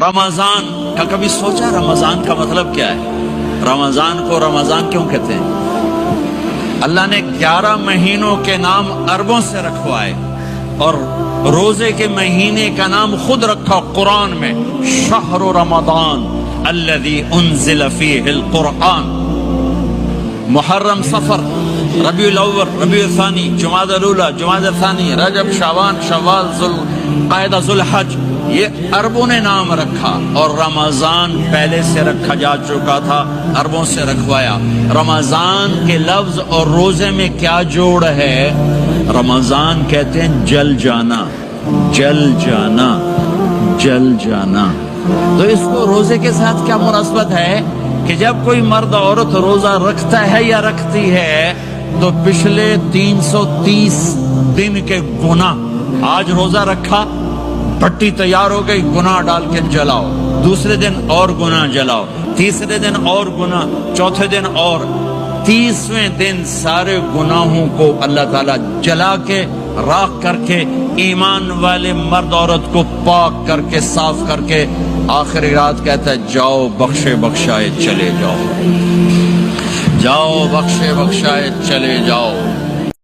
رمضان کا کبھی سوچا رمضان کا مطلب کیا ہے؟ رمضان کو رمضان کیوں کہتے ہیں؟ اللہ نے 11 مہینوں کے نام عربوں سے رکھوائے اور روزے کے مہینے کا نام خود رکھا قرآن میں، شہر رمضان الذی انزل فیہ القرآن۔ محرم، صفر، ربیع الاول، ربیع الثانی، جمادی الاولی، جمادی الثانی، رجب، شعبان، شوال، ذوالقعدہ، ذوالحج، یہ عربوں نے نام رکھا، اور رمضان پہلے سے رکھا جا چکا تھا، عربوں سے رکھوایا۔ رمضان کے لفظ اور روزے میں کیا جوڑ ہے؟ رمضان کہتے ہیں جل جانا، جل جانا، جل جانا۔ تو اس کو روزے کے ساتھ کیا مناسبت ہے کہ جب کوئی مرد عورت روزہ رکھتا ہے یا رکھتی ہے تو پچھلے 330 دن کے گناہ، آج روزہ رکھا، پٹی تیار ہو گئی، گناہ ڈال کے جلاؤ، دوسرے دن اور گناہ جلاؤ، تیسرے دن اور گناہ، چوتھے دن اور، 30ویں دن سارے گناہوں کو اللہ تعالیٰ جلا کے، راکھ کر کے، ایمان والے مرد عورت کو پاک کر کے، صاف کر کے، آخری رات کہتا ہے جاؤ بخشے بخشائے چلے جاؤ، جاؤ بخشے بخشائے چلے جاؤ۔